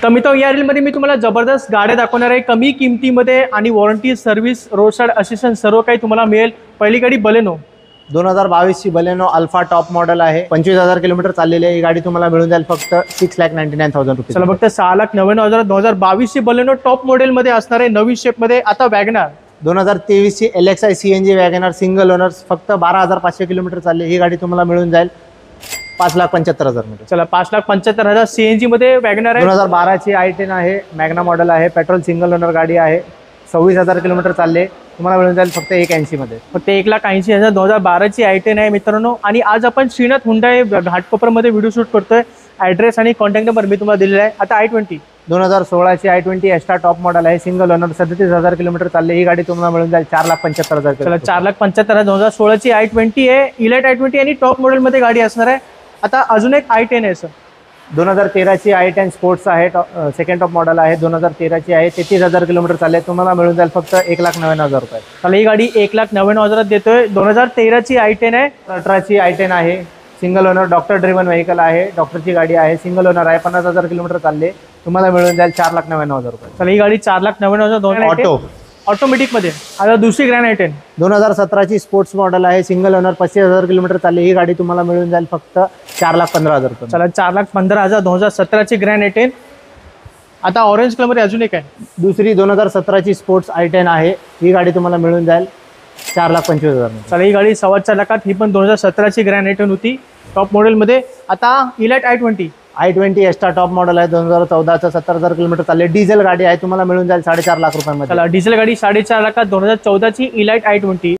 तर मित्र या रीलमध्ये मी तुम्हाला जबरदस्त गाड्या दाखवणार आहे कमी किमतीमध्ये आणि warranty service road side assistance सर्व काही तुम्हाला मिळेल। पहिली गाडी बलेनो 2022 ची बलेनो अल्फा टॉप मॉडेल आहे। 25,000 किलोमीटर चाललेली आहे। ही गाडी तुम्हाला मिळून जाईल फक्त 6,99,000 रुपये। चला फक्त 6,99,000 2022 ची बलेनो टॉप मॉडेल मध्ये असणार आहे, नवी शेप मध्ये। आता वॅगनार 2023 ची LXi CNG WagonR single owners फक्त 12,500 किलोमीटर चालले। ही गाडी तुम्हाला मिळून जाईल 5,75,000 मध्ये। चला 5,75,000 CNG मध्ये वॅगनार आहे। 2012 ची i10 आहे, मॅग्ना मॉडेल आहे, पेट्रोल सिंगल ओनर गाडी आहे। 26,000 किलोमीटर चालले, तुम्हाला मिळून जाईल फक्त 180 मध्ये। फक्त 1,80,000 2012 ची i10 आहे मित्रांनो। आणि आज आपण श्रीनाथ हुंडाई घाटकोपर मध्ये व्हिडिओ शूट करतोय। ॲड्रेस आणि कॉन्टॅक्ट नंबर मी तुम्हाला दिलेला आहे। आता i20 2016 ची i20 एक्स्ट्रा टॉप मॉडेल आहे, सिंगल ओनर 37,000 किलोमीटर चालले। ही गाडी तुम्हाला मिळून जाईल 4,75,000। चला 4,75,000 2016 ची i20 आहे, इलाइट i20 आणि टॉप मॉडेल मध्ये गाडी असणार आहे। आता अजून एक i10 आहे सर, 2013 ची i10 स्पोर्ट्स आहे, सेकंड टॉप मॉडेल आहे, 2013 ची आहे, 33,000 किलोमीटर चालले, तुम्हाला मिळून जाईल फक्त 1,99,000 रुपये। चला ही गाडी 1,99,000 देतोय। 2013 ची i10 आहे, 18 ची i10 आहे, single owner doctor driven vehicle आहे, डॉक्टरची गाडी आहे, सिंगल ओनर आहे, 50,000 किलोमीटर चालले, तुम्हाला मिळून जाईल 4,99,000 रुपये। चला ही गाडी 4,99,000 ऑटो ऑटोमॅटिक मध्ये। आता दुसरी ग्रँड i10 2017 ची स्पोर्ट्स मॉडेल आहे, सिंगल ओनर 35,000 किलोमीटर चालले। ही गाडी तुम्हाला मिळून जाईल फक्त 4,15,000 रुपये। चला 4,15,000 2017 ची ग्रँड i10। आता ऑरेंज कलर मध्ये अजून एक आहे, दुसरी 2017 ची स्पोर्ट्स i10 आहे, ही गाडी तुम्हाला मिळून जाईल 4,25,000। चला ही गाडी 4,25,000 ही पण 2017 ची ग्रँड i10 होती टॉप मॉडेल मध्ये। आता elite i20 extra top model आहे, 2014 चं 70,000 किलोमीटर चालले, डिझेल गाडी आहे, तुम्हाला मिळून जाईल 4.5 लाख रुपयामध्ये। चला डिझेल गाडी 4.5 लाखात 2014 ची इलाइट i20।